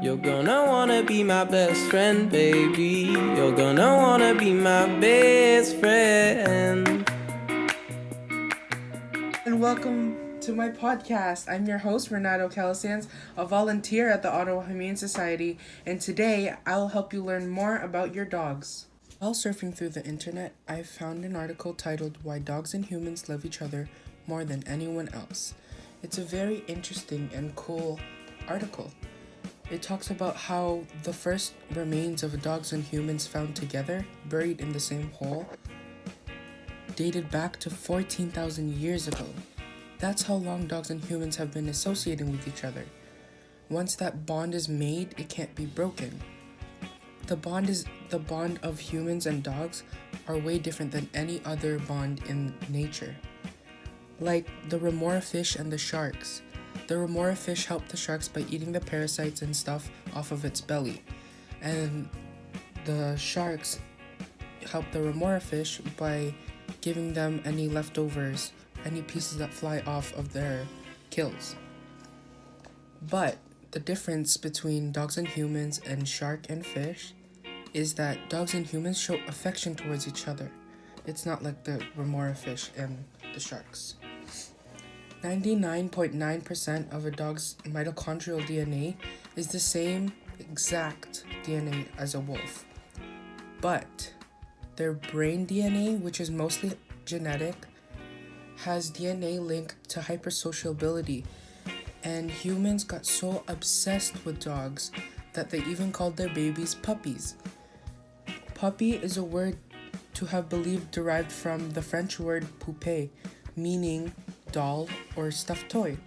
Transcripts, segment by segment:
You're gonna wanna be my best friend, baby. You're gonna wanna be my best friend. And welcome to my podcast. I'm your host, Renato Calisans, a volunteer at the Ottawa Humane Society, and today I'll help you learn more about your dogs. While surfing through the internet, I found an article titled Why Dogs and Humans Love Each Other More Than Anyone Else. It's a very interesting and cool article. It talks about how the first remains of dogs and humans found together, buried in the same hole, dated back to 14,000 years ago. That's how long dogs and humans have been associating with each other. Once that bond is made, it can't be broken. The bond of humans and dogs are way different than any other bond in nature. Like the remora fish and the sharks. The remora fish help the sharks by eating the parasites and stuff off of its belly. And the sharks help the remora fish by giving them any leftovers, any pieces that fly off of their kills. But the difference between dogs and humans and shark and fish is that dogs and humans show affection towards each other. It's not like the remora fish and the sharks. 99.9% of a dog's mitochondrial DNA is the same exact DNA as a wolf. But their brain DNA, which is mostly genetic, has DNA linked to hypersociability. And humans got so obsessed with dogs that they even called their babies puppies. Puppy is a word to have believed derived from the French word poupée, meaning doll or stuffed toy.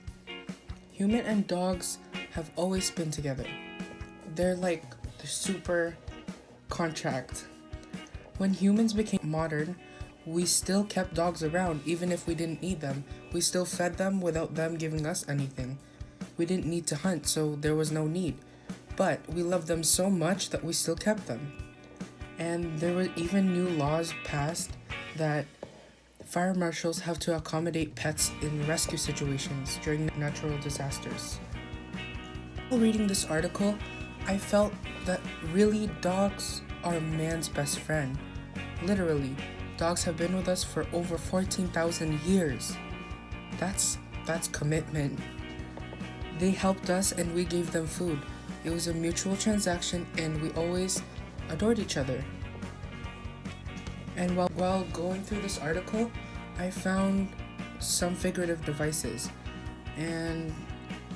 Human and dogs have always been together. They're like the super contract. When humans became modern, we still kept dogs around even if we didn't need them. We still fed them without them giving us anything. We didn't need to hunt, so there was no need. But we loved them so much that we still kept them. And there were even new laws passed that fire marshals have to accommodate pets in rescue situations during natural disasters. While reading this article, I felt that really dogs are man's best friend. Literally, dogs have been with us for over 14,000 years. That's commitment. They helped us and we gave them food. It was a mutual transaction and we always adored each other. And while going through this article, I found some figurative devices. And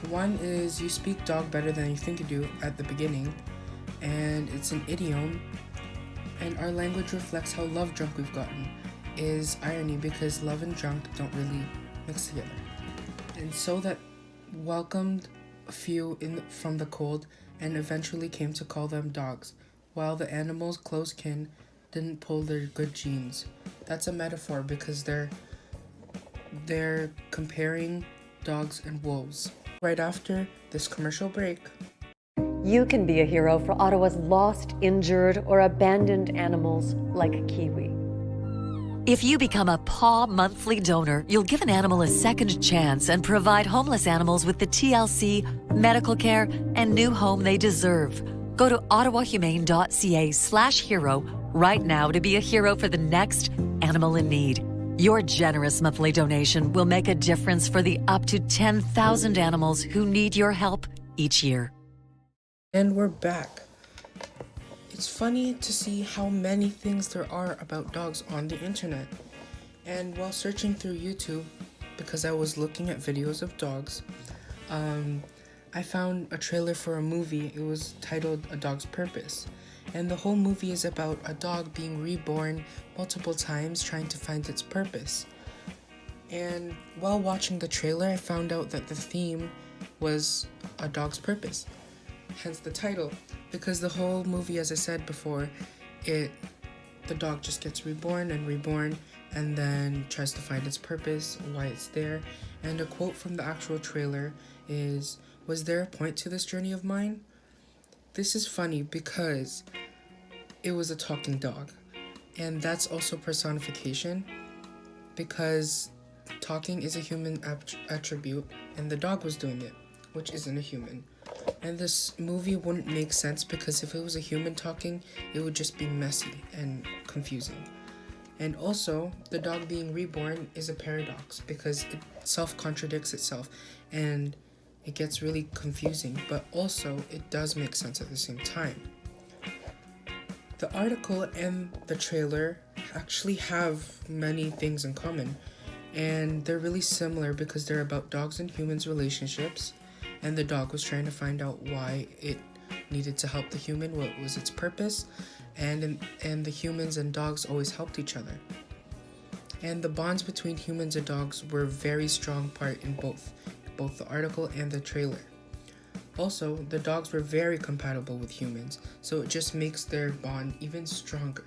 one is you speak dog better than you think you do at the beginning. And it's an idiom. And our language reflects how love drunk we've gotten. Is irony because love and drunk don't really mix together. And so that welcomed a few from the cold and eventually came to call them dogs, while the animals' close kin didn't pull their good genes. That's a metaphor because they're comparing dogs and wolves. Right after this commercial break. You can be a hero for Ottawa's lost, injured, or abandoned animals like Kiwi. If you become a PAW monthly donor, you'll give an animal a second chance and provide homeless animals with the TLC, medical care, and new home they deserve. Go to ottawahumane.ca/hero right now to be a hero for the next animal in need. Your generous monthly donation will make a difference for the up to 10,000 animals who need your help each year. And we're back. It's funny to see how many things there are about dogs on the internet. And while searching through YouTube, because I was looking at videos of dogs, I found a trailer for a movie. It was titled A Dog's Purpose. And the whole movie is about a dog being reborn multiple times trying to find its purpose. And while watching the trailer, I found out that the theme was A Dog's Purpose. Hence the title. Because the whole movie, as I said before, the dog just gets reborn and then tries to find its purpose, why it's there. And a quote from the actual trailer is, "Was there a point to this journey of mine?" This is funny because it was a talking dog. And that's also personification because talking is a human attribute and the dog was doing it, which isn't a human. And this movie wouldn't make sense because if it was a human talking, it would just be messy and confusing. And also, the dog being reborn is a paradox because it self-contradicts itself and it gets really confusing, but also it does make sense at the same time. The article and the trailer actually have many things in common, and they're really similar because they're about dogs and humans' relationships, and the dog was trying to find out why it needed to help the human, what was its purpose, and the humans and dogs always helped each other. And the bonds between humans and dogs were a very strong part in both the article and the trailer. Also, the dogs were very compatible with humans, so it just makes their bond even stronger.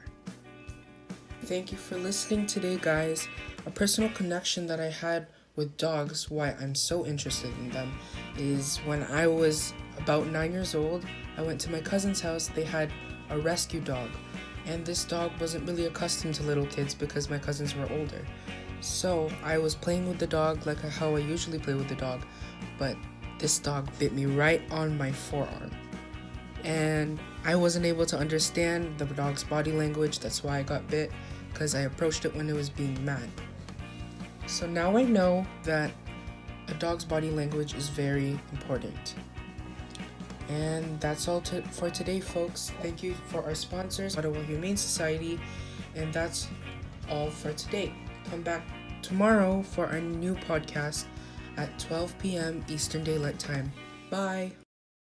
Thank you for listening today, guys. A personal connection that I had with dogs, why I'm so interested in them, is when I was about 9 years old, I went to my cousin's house. They had a rescue dog, and this dog wasn't really accustomed to little kids because my cousins were older. So I was playing with the dog like how I usually play with the dog, but this dog bit me right on my forearm. And I wasn't able to understand the dog's body language. That's why I got bit, because I approached it when it was being mad. So now I know that a dog's body language is very important. And that's all for today, folks. Thank you for our sponsors, Ottawa Humane Society. And that's all for today. Come back tomorrow for our new podcast at 12 p.m. Eastern Daylight Time. Bye!